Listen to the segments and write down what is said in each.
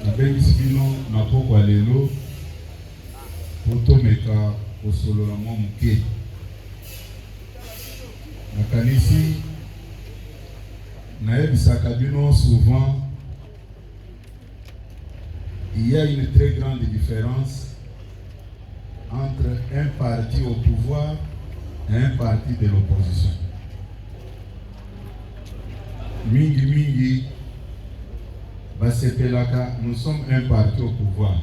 Bino na poko lelo potomeka osolo na mwa muke nakanisi nayebisaka bino souvent il y a une très grande différence entre un parti au pouvoir et un parti de l'opposition. Mingi basepelaka, nous sommes un parti au pouvoir.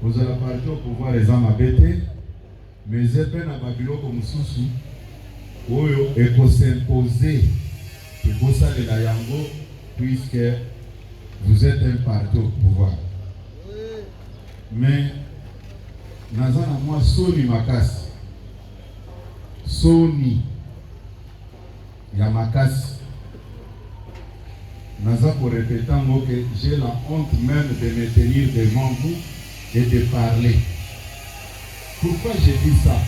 Vous avez un parti au pouvoir les hommes abétés, mais zepe na babiloko mususu oyo eko s'imposer que bossa de la yango puisque vous êtes un parti au pouvoir. Mais nazana moi soni makasi, soni ya makasi. Naza pour répéter que j'ai la honte même de me tenir devant vous et de parler. Pourquoi j'ai dit ça?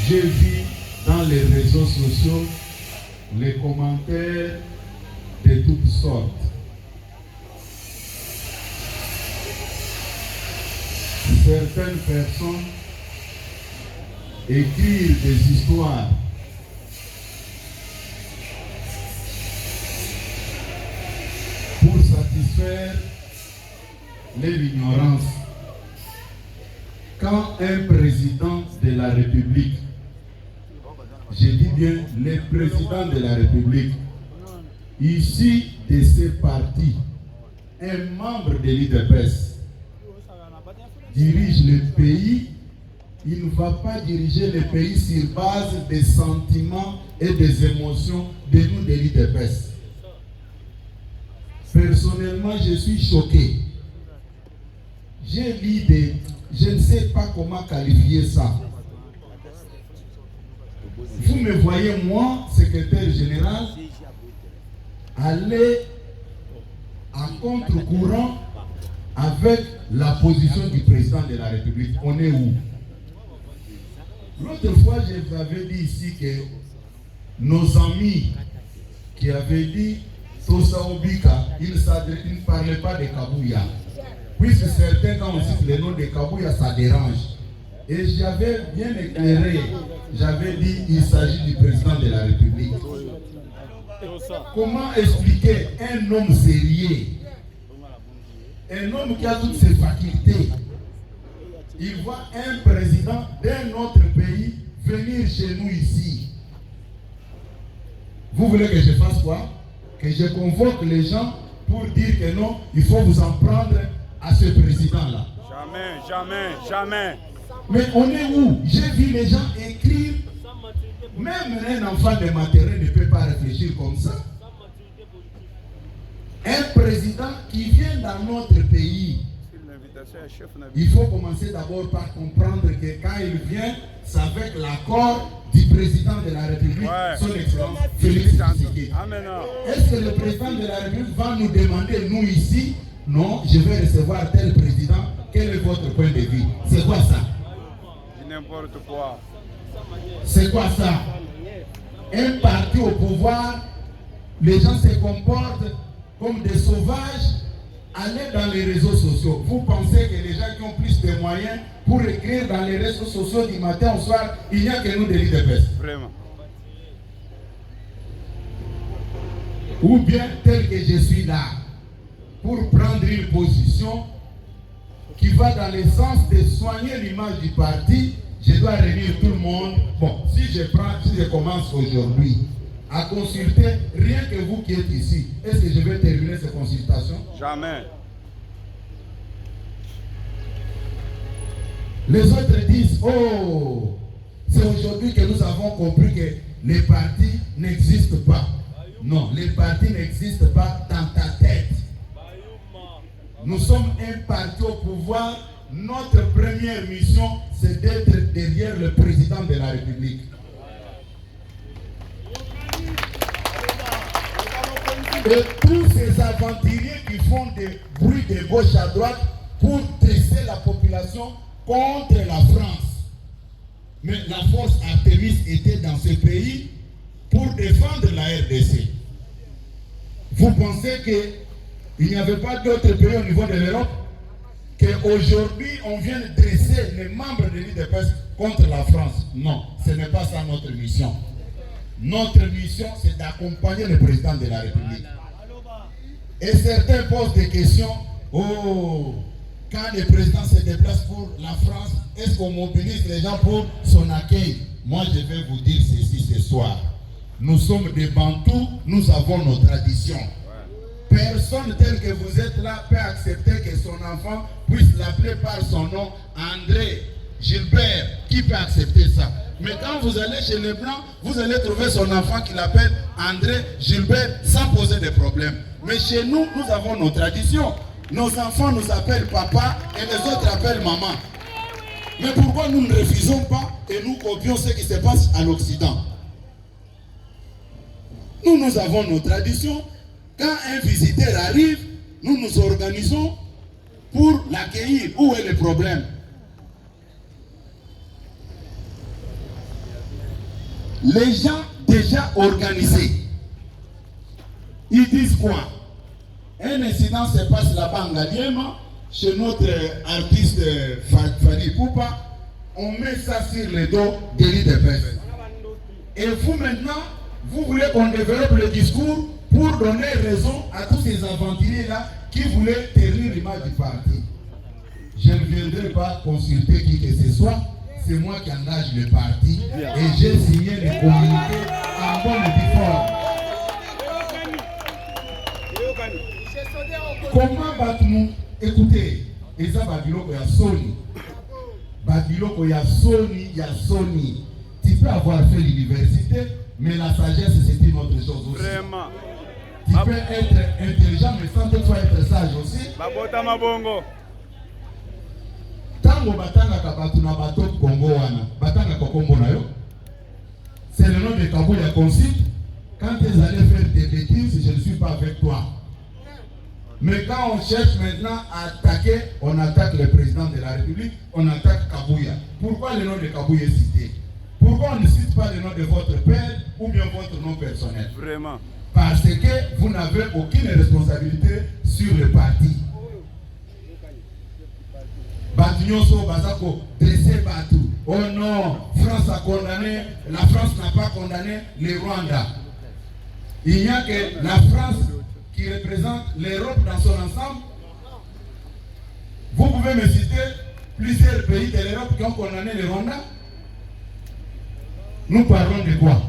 J'ai vu dans les réseaux sociaux les commentaires de toutes sortes. Certaines personnes écrivent des histoires pour satisfaire l'ignorance. Quand un président de la République, je dis bien le président de la République, issu de ce parti, un membre de l'IDPS, dirige le pays, il ne va pas diriger le pays sur base des sentiments et des émotions de nous de l'IDPS. Personnellement, je suis choqué. J'ai lu des... Je ne sais pas comment qualifier ça. Vous me voyez, moi, secrétaire général, aller à contre-courant avec la position du président de la République. On est où? L'autre fois, je vous avais dit ici que nos amis qui avaient dit Tosa Obika, ils ne parlaient pas de Kabouya. Puisque certains, quand on cite le nom de Kabouya, ça dérange. Et j'avais bien éclairé, j'avais dit il s'agit du président de la République. Comment expliquer un homme sérieux, un homme qui a toutes ses facultés, il voit un président d'un autre pays venir chez nous ici. Vous voulez que je fasse quoi? Que je convoque les gens pour dire que non, il faut vous en prendre à ce président-là. Jamais, jamais, jamais. Mais on est où? J'ai vu les gens écrire, même un enfant de maternelle ne peut pas réfléchir comme ça. Un président qui vient dans notre pays, il faut commencer d'abord par comprendre que quand il vient, c'est avec l'accord du président de la République, son excellence Félix Tshisekedi. Est-ce que le président de la République va nous demander, nous ici, non, je vais recevoir tel président, quel est votre point de vue? C'est quoi ça? N'importe quoi. C'est quoi ça? Un parti au pouvoir, les gens se comportent comme des sauvages. Allez dans les réseaux sociaux. Vous pensez que les gens qui ont plus de moyens pour écrire dans les réseaux sociaux du matin au soir, il n'y a que nous de l'IDPS. Vraiment. Ou bien tel que je suis là, pour prendre une position qui va dans le sens de soigner l'image du parti, je dois réunir tout le monde. Bon, si je commence aujourd'hui à consulter rien que vous qui êtes ici, est-ce que je vais terminer ces consultations? Jamais. Les autres disent, oh, c'est aujourd'hui que nous avons compris que les partis n'existent pas. Non, les partis n'existent pas dans ta tête. Nous sommes un parti au pouvoir. Notre première mission, c'est d'être derrière le président de la République. Et tous ces aventuriers qui font des bruits de gauche à droite pour dresser la population contre la France. Mais la force Artémis était dans ce pays pour défendre la RDC. Vous pensez qu'il n'y avait pas d'autres pays au niveau de l'Europe? Qu'aujourd'hui, on vient de dresser les membres de l'UDPS contre la France? Non, ce n'est pas ça notre mission. Notre mission, c'est d'accompagner le président de la République. Et certains posent des questions. Oh, quand le président se déplace pour la France, est-ce qu'on mobilise les gens pour son accueil? Moi, je vais vous dire ceci ce soir. Nous sommes des Bantous, nous avons nos traditions. Personne tel que vous êtes là peut accepter que son enfant puisse l'appeler par son nom, André, Gilbert. Qui peut accepter ça? Mais quand vous allez chez les Blancs, vous allez trouver son enfant qui l'appelle André, Gilbert, sans poser de problème. Mais chez nous, nous avons nos traditions. Nos enfants nous appellent papa et les autres appellent maman. Mais pourquoi nous ne refusons pas et nous copions ce qui se passe à l'Occident? Nous avons nos traditions. Quand un visiteur arrive, nous nous organisons pour l'accueillir. Où est le problème? Les gens déjà organisés, ils disent quoi? Un incident se passe là-bas en Galiema, chez notre artiste Fadi Poupa, on met ça sur le dos de l'UDPS. Et vous maintenant, vous voulez qu'on développe le discours pour donner raison à tous ces aventuriers-là qui voulaient terrir l'image du parti. Je ne viendrai pas consulter qui que ce soit, c'est moi qui engage le parti et j'ai signé le communiqué en bonne et due forme. Comment battre-nous? Écoutez, et ça Babiloko ya Sony. Babiloko ya Sony. Tu peux avoir fait l'université, mais la sagesse c'est une autre chose aussi. Vraiment. Tu peux être intelligent, mais sans toutefois être sage aussi. Babota mabongo. Tango batanga kabatu na bato Congo wana. Batanga kokombo na yo. C'est le nom de Kabouya Consip. Quand ils allaient faire des bêtises, je ne suis pas avec toi. Mais quand on cherche maintenant à attaquer, on attaque le président de la République, on attaque Kabouya. Pourquoi le nom de Kabouya est cité? Pourquoi on ne cite pas le nom de votre père ou bien votre nom personnel? Vraiment. Parce que vous n'avez aucune responsabilité sur le parti. Batunyoso, Bazako, dressé Batou. Oh non, France a condamné, la France n'a pas condamné le Rwanda. Il n'y a que la France qui représente l'Europe dans son ensemble. Vous pouvez me citer plusieurs pays de l'Europe qui ont condamné le Rwanda. Nous parlons de quoi?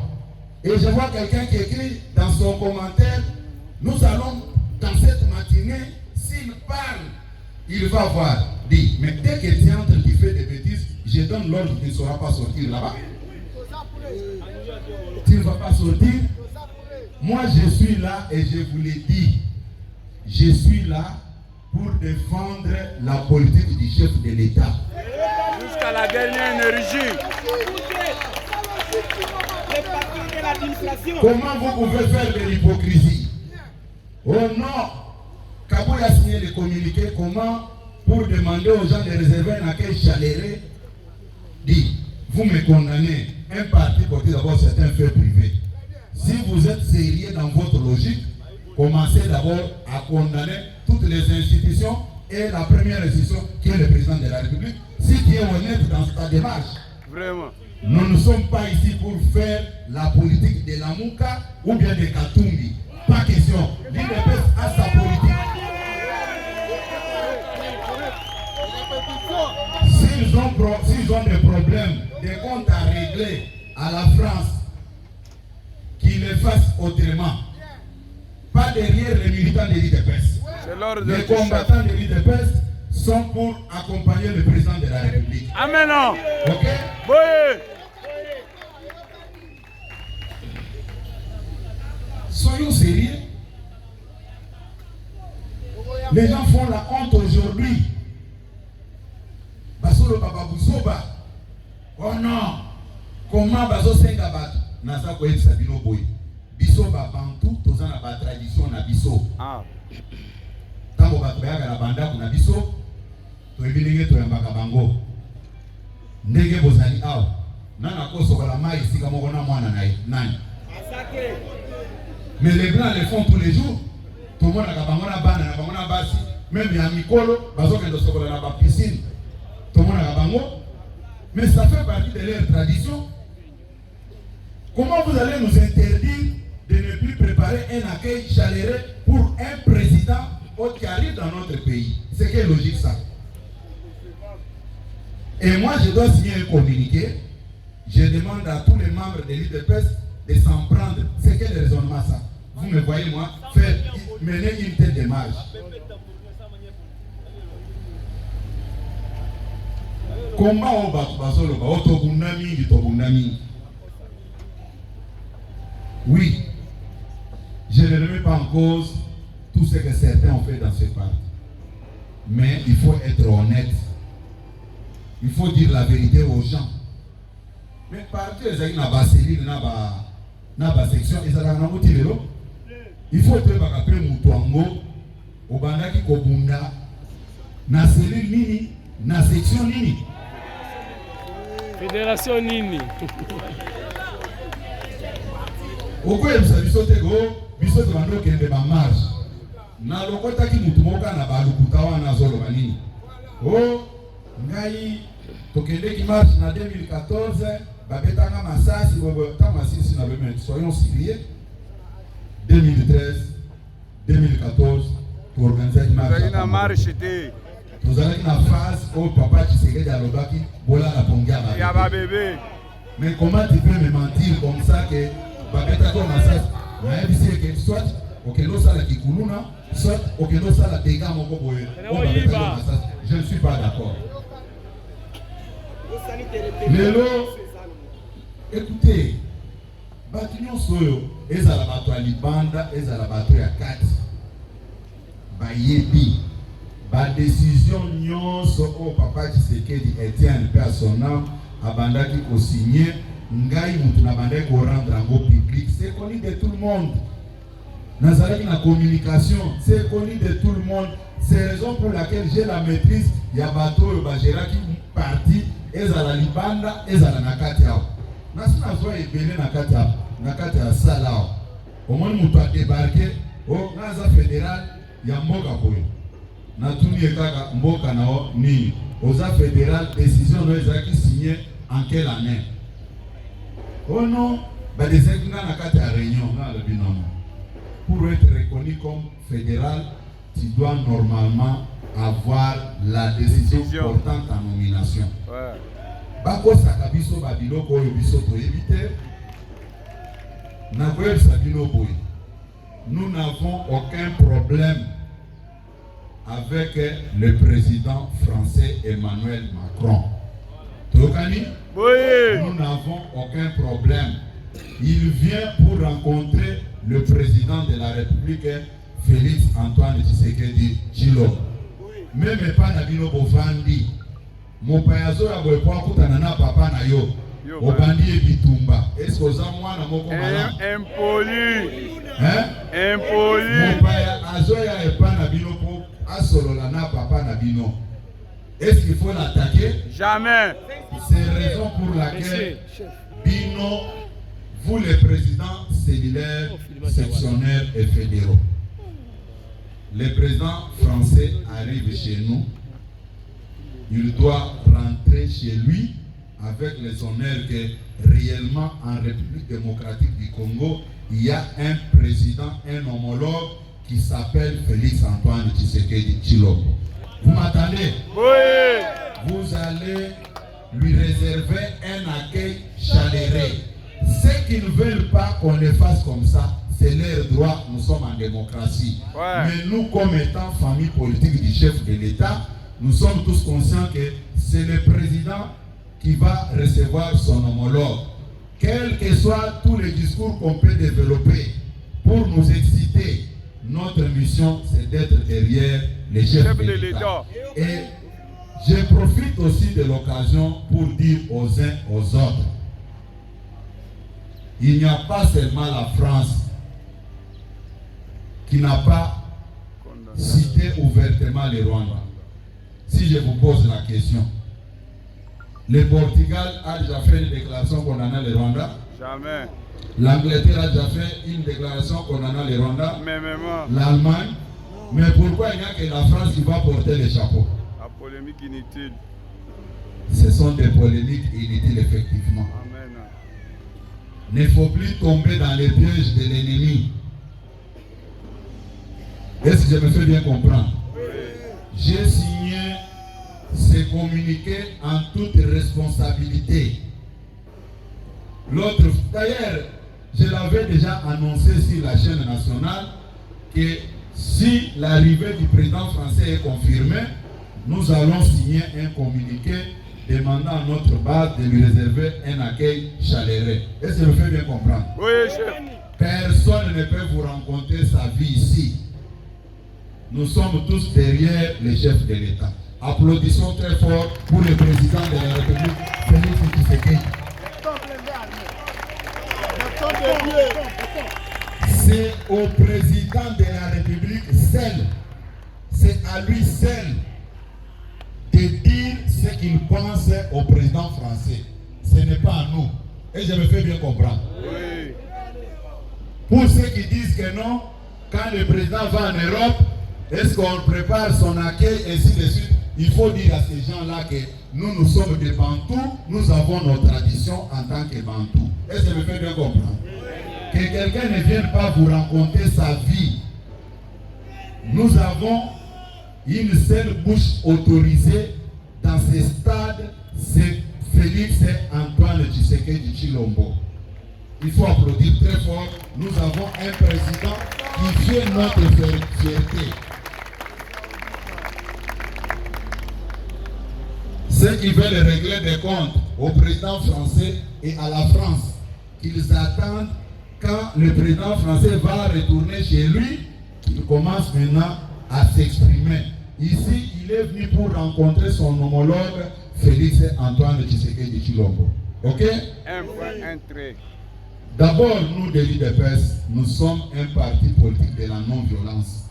Et je vois quelqu'un qui écrit dans son commentaire, nous allons dans cette matinée, s'il parle, il va voir. Dit, mais dès que tu entres, tu fais des bêtises, je donne l'ordre, tu ne sauras pas sortir là-bas. Tu ne vas pas sortir. Moi, je suis là et je vous l'ai dit. Je suis là pour défendre la politique du chef de l'État. Jusqu'à la dernière énergie. Comment vous pouvez faire de l'hypocrisie? Oh non! Kabouya a signé le communiqué. Comment? Pour demander aux gens de réserver un accueil chaleureux. Dit, vous me condamnez. Un parti porté d'abord certains faits privés. Si vous êtes sérieux dans votre logique, commencez d'abord à condamner toutes les institutions et la première institution qui est le président de la République. Si tu es honnête dans ta démarche. Vraiment. Nous ne sommes pas ici pour faire la politique de la Mouka ou bien de Katumbi. Pas question. L'UDPS a sa politique. S'ils ont des problèmes, des comptes à régler à la France, qu'ils le fassent autrement. Pas derrière les militants de l'UDPS. Les combattants de l'UDPS sont pour accompagner le président de la République. Amen. Ok? Oui. Soyons sérieux. Les gens font la honte aujourd'hui. Basolo Baba Bouzoba. Oh non. Comment Bazo Sengabat? Nasa Koye Sabino Boy. Biso Babantu, tozana ba tradition na biso. Ah. Tango batoyaka na banda kuna biso. Toyebilinge toyambaka bango. Ndenge bozali awa. Nana kosokola mai sika moko na mwana na nani. Mais les Blancs le font tous les jours. tout le monde a basi, même il y a Mikolo, bazo kendo sokola na ba piscine. Tout le monde a bango, mais ça fait partie de leur tradition. Comment vous allez nous interdire de ne plus préparer un accueil chaleureux pour un président qui arrive dans notre pays? C'est quelle logique ça? Et moi, je dois signer un communiqué. Je demande à tous les membres de l'UDPS de s'en prendre. C'est quel raisonnement ça? Vous me voyez, moi, faire mener une telle démarche. Comment on va oui, je ne remets pas en cause tout ce que certains ont fait dans ce parti. Mais il faut être honnête. Il faut dire la vérité aux gens. Mais parti les na ba cellule na ba section ezala na motilelo. Il faut te bakape mutuango obandaki kobunda na cellule nini na section nini fédération nini. Okoye biso te go biso te bando kende ba marche na lokota ki mutu moka na ba lukuta wana zolo banini. Oh ngai tokende ki marche na 2014 babetanga masasi bobo tamasisi na bement soyons sérieux. 2013 2014 pour organiser une marche. Nous allons dans la phase où papa Tshisekedi a l'obaki bola la pongia ba bébé. Mais comment tu peux me mentir comme ça que babeta comme ça? Na ebisi que soit okelo sala kikuluna, soit okelo sala dega moko boye. Je ne suis pas d'accord. Lelo, écoutez, Batinyon Soyo, ezala bato ya libanda, ezala bato ya kati. Bayebi, ba décision nyonso o papa Tshisekedi Etienne pe à son âme, abandaki ko signer, ngai mutu na bandaki ko rendre en public, c'est connu de tout le monde. Nazaraki na communication, c'est connu de tout le monde. C'est la raison pour laquelle j'ai la maîtrise ya bato ba géraki parti ezala libanda, ezala nakati yao. Nasina zoa ebele nakati ya sala. Au moins mutu a débarqué au Naza fédéral ya mboka boyo. Natuni ekaka mboka nao ni oza fédéral décision no ezaki signé en quelle année? Oh non, ba desekina nakati ya réunion na le binôme. Pour être reconnu comme fédéral, tu dois normalement avoir la décision portant ta nomination. Ouais. Bako sakabiso babiloko oyo biso to éviter. Na koyeb sabino boy. Nous n'avons aucun problème avec le président français Emmanuel Macron. Tokani? Oui. Nous n'avons aucun problème. Il vient pour rencontrer le président de la République, Félix Antoine Tshisekedi Tshilombo. Même pas Nabino Bovandi. Mon payazo ya boepo akutana na papa na yo. Obandi ebitumba. Est-ce que za mwana moko mala? Impoli. Hein? Impoli. Mon payazo ya epa na bino po asolola na papa na bino. Est-ce qu'il faut l'attaquer? Jamais. C'est la raison pour laquelle Bino, vous les présidents cellulaires, sectionnaires et fédéraux, le président français arrive chez nous, il doit rentrer chez lui avec les honneurs que réellement en République démocratique du Congo, il y a un président, un homologue qui s'appelle Félix Antoine Tshisekedi Tshilombo. Vous m'attendez? Oui. Vous allez lui réserver un accueil chaleureux. Ceux qui ne veulent pas qu'on le fasse comme ça, c'est leur droit, nous sommes en démocratie. Ouais. Mais nous, comme étant famille politique du chef de l'État, nous sommes tous conscients que c'est le président qui va recevoir son homologue. Quels que soient tous les discours qu'on peut développer pour nous exciter, notre mission, c'est d'être derrière les chefs de l'État. Et je profite aussi de l'occasion pour dire aux uns aux autres, il n'y a pas seulement la France qui n'a pas cité ouvertement le Rwanda. Si je vous pose la question, le Portugal a déjà fait une déclaration condamnant le Rwanda? Jamais. L'Angleterre a déjà fait une déclaration condamnant le Rwanda? Même. L'Allemagne? Mais pourquoi il n'y a que la France qui va porter les chapeaux? La polémique inutile. Ce sont des polémiques inutiles, effectivement. Amen. Il ne faut plus tomber dans les pièges de l'ennemi. Est-ce que je me fais bien comprendre? Oui. J'ai signé ce communiqué en toute responsabilité. L'autre, d'ailleurs, je l'avais déjà annoncé sur la chaîne nationale que si l'arrivée du président français est confirmée, nous allons signer un communiqué demandant à notre base de lui réserver un accueil chaleureux. Est-ce que je me fais bien comprendre? Oui, chef. Personne ne peut vous raconter sa vie ici. Nous sommes tous derrière les chefs de l'État. Applaudissons très fort pour le président de la République, Félix Tshisekedi. C'est au président de la République seul, c'est à lui seul de dire ce qu'il pense au président français. Ce n'est pas à nous. Et je me fais bien comprendre. Oui. Pour ceux qui disent que non, quand le président va en Europe, est-ce qu'on prépare son accueil, ainsi de suite? Il faut dire à ces gens-là que nous sommes des Bantous, nous avons nos traditions en tant que Bantous. Est-ce que je me fais bien comprendre? Que quelqu'un ne vienne pas vous raconter sa vie. Nous avons une seule bouche autorisée dans ces stades, c'est Félix Antoine Tshisekedi Tshilombo. Il faut applaudir très fort. Nous avons un président qui fait notre fierté. Ceux qui veulent régler des comptes au président français et à la France, qu'ils attendent quand le président français va retourner chez lui, qu'il commence maintenant à s'exprimer. Ici, il est venu pour rencontrer son homologue Félix Antoine Tshisekedi Tshilombo. Ok? Un point, un trait. D'abord, nous, de l'UDPS, nous sommes un parti politique de la non-violence.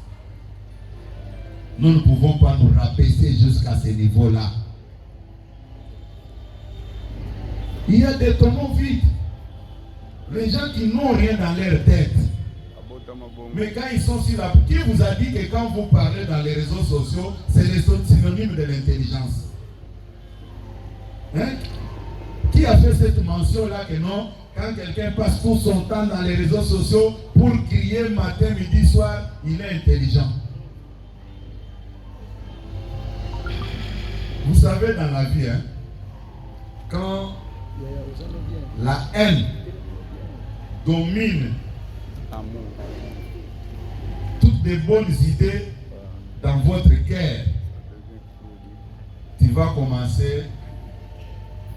Nous ne pouvons pas nous rabaisser jusqu'à ce niveau-là. Il y a des tonneaux vides. Les gens qui n'ont rien dans leur tête. Mais quand ils sont sur la... Qui vous a dit que quand vous parlez dans les réseaux sociaux, c'est le synonyme de l'intelligence? Hein? Qui a fait cette mention-là que non, quand quelqu'un passe tout son temps dans les réseaux sociaux pour crier matin, midi, soir, il est intelligent? Vous savez, dans la vie, hein, quand la haine domine toutes les bonnes idées dans votre cœur, tu vas commencer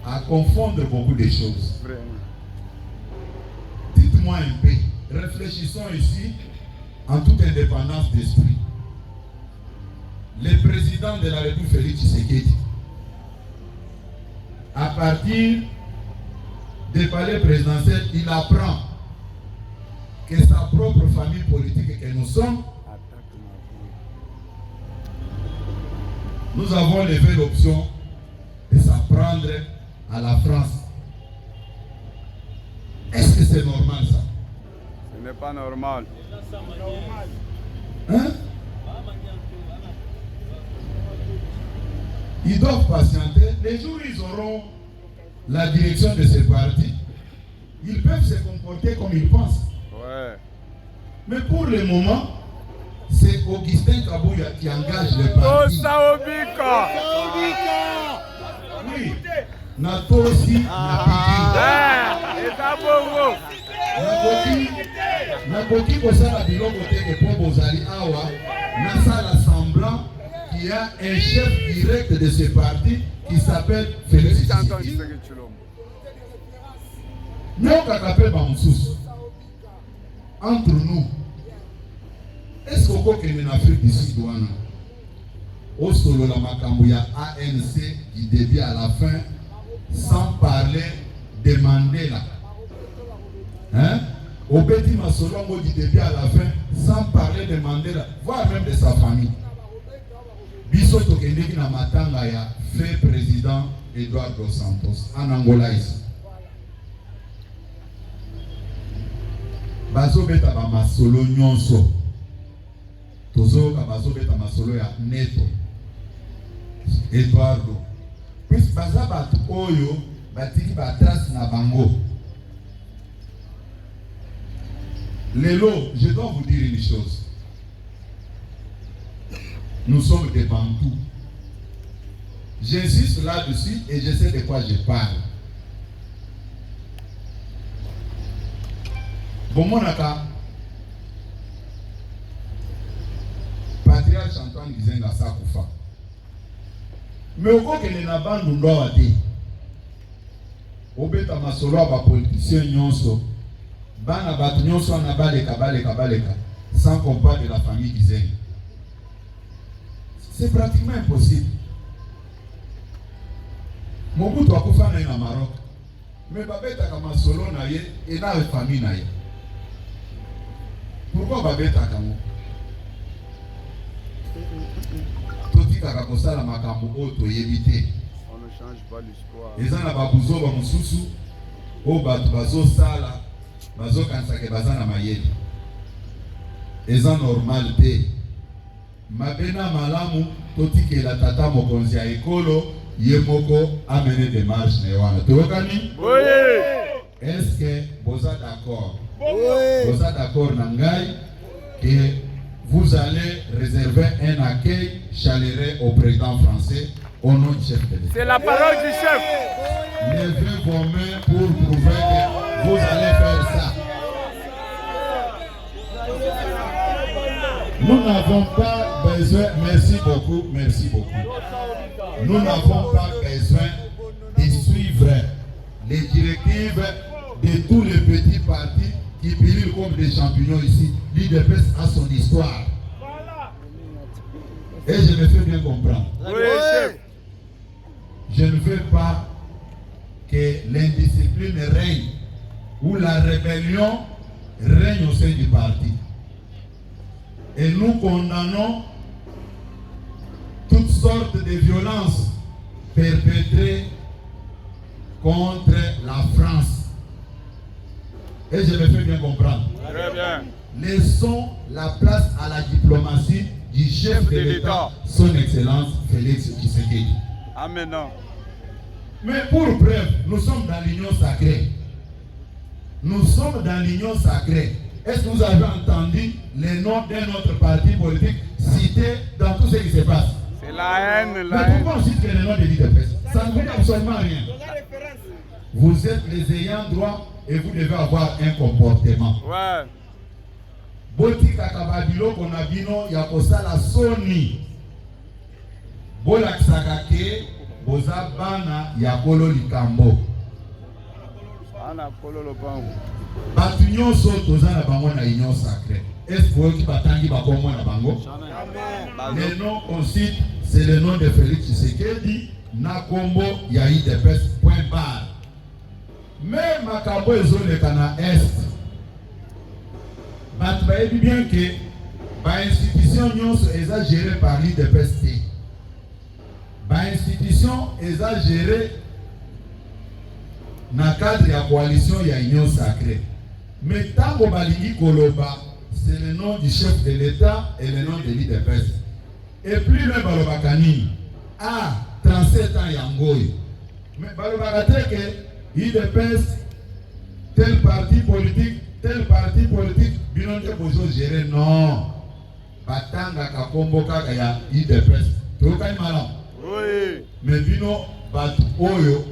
à confondre beaucoup de choses. Dites-moi un peu, réfléchissons ici en toute indépendance d'esprit. Le président de la République, Félix Tshisekedi, à partir du palais présidentiel, il apprend que sa propre famille politique que nous sommes, nous avons levé l'option de s'en prendre à la France. Est-ce que c'est normal ça? Ce n'est pas normal. Hein? Ils doivent patienter. Les jours où ils auront la direction de ce parti, ils peuvent se comporter comme ils pensent. Ouais. Mais pour le moment, c'est Augustin Kabouya qui engage le parti. Tosaobika. Oui. Natosi Nakoki kosala biloko te po bozali awa nasala semblant qu'il y a un chef direct de ce parti qui s'appelle Félix Tshisekedi. Entre nous, est-ce qu'on peut qu'il y ait en Afrique du Sud au solo la Makambuya ANC du début à la fin, sans parler de Mandela? Hein? Au petit Masolongo du début à la fin, sans parler de Mandela, voire même de sa famille. Biso Tokendeki na matanga ya fait président Eduardo Santos en Angola ici. Bazo beta ba masolo nyonso. tozo kabazo beta masolo ya Neto Eduardo puis baza batu oyo batiki ba trace na bango. Lelo, je dois vous dire une chose. Nous sommes des Bantous. J'insiste là-dessus et je sais de quoi je parle. Bon, mon aka, patriarche Antoine Gizenga Sakufa. Mais au cas que les nabands nous doivent dire, au bêta masolo à politicien nyonso, bana batu nyonso na baleka sans compas de la famille Gizenga. C'est pratiquement impossible. Mobutu akufa na Maroc. Mais babeta kama solo na ye et na famille na ye. Pourquoi babeta kamo? Toti kaka kosala makambo oto yebite. On ne change pas l'histoire. Eza na babuzo ba mususu o batu bazo sala bazo kansake bazana mayeli. Eza normal te. Mabena malamu toti la tata mokonzi ya ekolo yemoko amener des marches na wana. Tokani? Oui. Est-ce que vous êtes d'accord? Oui. Vous êtes d'accord Nangai que vous allez réserver un accueil chaleureux au président français au nom du chef de l'État? C'est la parole du chef. Levez vos mains pour prouver que vous allez faire ça. Nous n'avons pas besoin, merci beaucoup. Nous n'avons pas besoin de suivre les directives de tous les petits partis qui brillent comme des champignons ici. L'IDPS a son histoire. Et je me fais bien comprendre. Oui, chef. Je ne veux pas que l'indiscipline règne ou la rébellion règne au sein du parti. Et nous condamnons toutes sortes de violences perpétrées contre la France. Et je me fais bien comprendre. Très bien. Laissons la place à la diplomatie du chef de l'État, son Excellence Félix Tshisekedi. Amen. Mais pour preuve, nous sommes dans l'union sacrée. Nous sommes dans l'union sacrée. Est-ce que vous avez entendu les noms d'un autre parti politique cités dans tout ce qui se passe? C'est la haine, Mais pourquoi on cite les noms de l'IDPS? Ça ne veut absolument rien. Vous êtes les ayants droit et vous devez avoir un comportement. Ouais. Boti kakababilo konabino ya kosala soni. Bola kisakake boza bana ya kolo likambo. Ana kolo lopango. Batu nyonso toza na bango na union sacrée. Est-ce que tu batangi bakomo na bango? Le nom qu'on cite, c'est le nom de Félix Tshisekedi na kombo ya IDPS point barre. Mais makambo ezoleka na est. Batu bayebi bien que ba institution nyonso eza gérée par l'IDPS te. Ba institution eza gérée na cadre ya coalition ya union sacrée. Mais tango balingi koloba, c'est le nom du chef de l'État et le nom de l'IDPS. Et plus le balobakani, 37 ans yangoy. Mais balobakate que l'IDPS, tel parti politique, binonde bozo gérer, non. Batanga kakombo kaka ya IDPS. Tokani malam. Oui. Mais bino bat oyo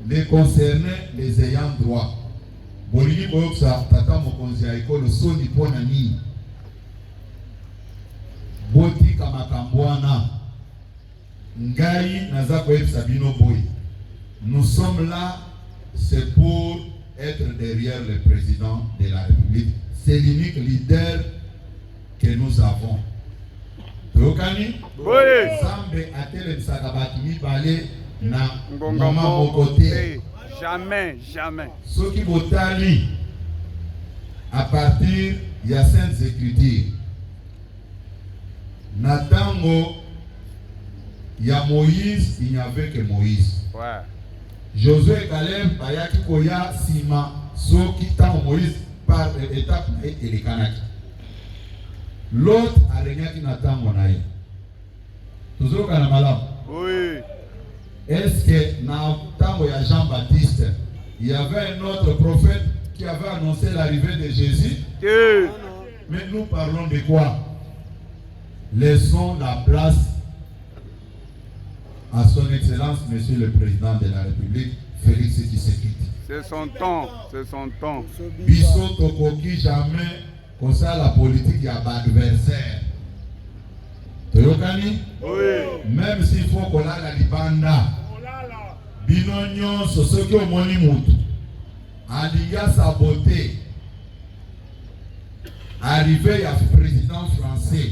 les concernés, les ayants droit. Bolini boyoksa tata mokonzi ya ekolo soni pona nini. Boti kamakambwana. Ngai naza koyebisa bino boy. Nous sommes là, c'est pour être derrière le président de la République. C'est l'unique leader que nous avons. Tokani? Oui. Zambe atele msakabati mibale na Ngonga mama mokote. Jamais, jamais. Ce qui botali à partir de la Sainte Écriture. Natango ya Moïse, il n'y avait que Moïse. Ouais. Josué et Caleb, bayaki koya sima, so qui tant Moïse par étape et les Kanaki. L'autre a régné qui n'attend mon aïe. Toujours quand on a Oui. Est-ce que dans le temps où il y a Jean-Baptiste, il y avait un autre prophète qui avait annoncé l'arrivée de Jésus? Oui. Mais nous parlons de quoi? Laissons la place à son Excellence, Monsieur le Président de la République, Félix Tshisekedi. C'est son temps, c'est son temps. Biso tokoki jamais comme ça la politique y a pas d'adversaire. Toyokani? Oui. Même s'il faut qu'on a la libanda. Binonyon sosoki omoni mutu. Aliga saboté. Arrivé à président français.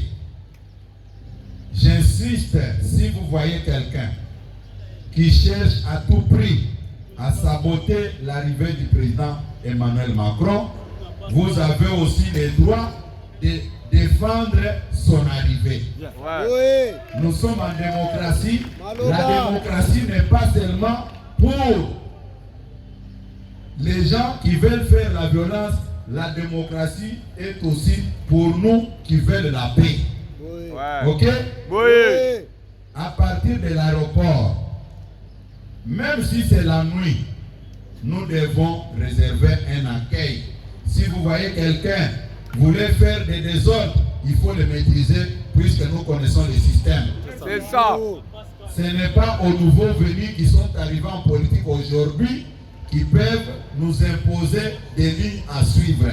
J'insiste, si vous voyez quelqu'un qui cherche à tout prix à saboter l'arrivée du président Emmanuel Macron, vous avez aussi le droit de défendre son arrivée. Ouais. Oui. Nous sommes en démocratie. La démocratie n'est pas seulement pour les gens qui veulent faire la violence. La démocratie est aussi pour nous qui veulent la paix. Oui. Ouais. Ok? Oui. À partir de l'aéroport, même si c'est la nuit, nous devons réserver un accueil. Si vous voyez quelqu'un voulait faire des désordres, il faut le maîtriser puisque nous connaissons le système. C'est ça. Ce n'est pas aux nouveaux venus qui sont arrivés en politique aujourd'hui qui peuvent nous imposer des lignes à suivre.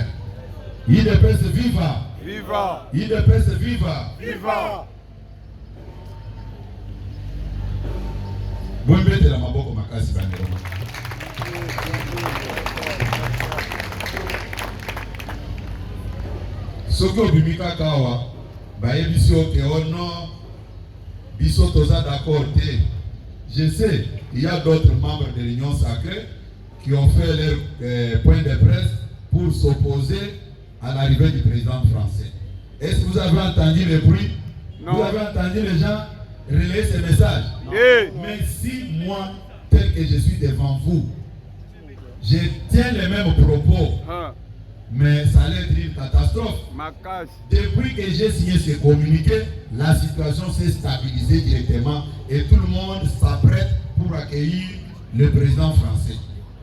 IDPS viva! Viva. IDPS viva! Viva. Bombete la maboko makasi bandeko. Soki obimi kaka awa bayebisi oke ono biso toza d'accord te. Je sais, il y a d'autres membres de l'Union sacrée qui ont fait leur point de presse pour s'opposer à l'arrivée du président français. Est-ce que vous avez entendu le bruit? Non. Vous avez entendu les gens relayer ces messages? Oui. Mais si moi, tel que je suis devant vous, je tiens les mêmes propos, Hein. mais ça allait être une catastrophe. Ma cache. Depuis que j'ai signé ce communiqué, la situation s'est stabilisée directement et tout le monde s'apprête pour accueillir le président français.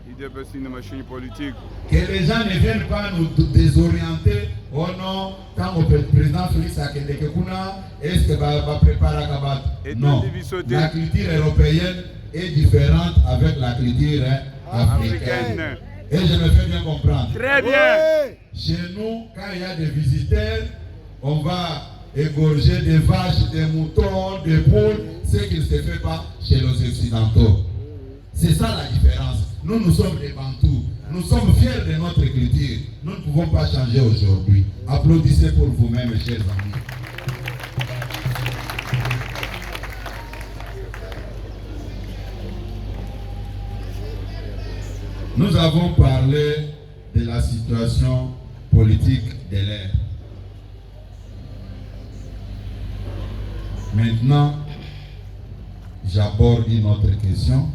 Il est une machine politique. Que les gens ne viennent pas nous désorienter. Oh non, quand le président Félix Tshisekedi, est-ce que va préparer Kabat? Non, la culture européenne est différente avec la culture africaine. Et je me fais bien comprendre. Très bien. Chez nous, quand il y a des visiteurs, on va égorger des vaches, des moutons, des poules, ce qui ne se fait pas chez les Occidentaux. C'est ça la différence. Nous, nous sommes des Bantous. Nous sommes fiers de notre culture. Nous ne pouvons pas changer aujourd'hui. Applaudissez pour vous-même, chers amis. Nous avons parlé de la situation politique de l'ère. Maintenant, j'aborde une autre question.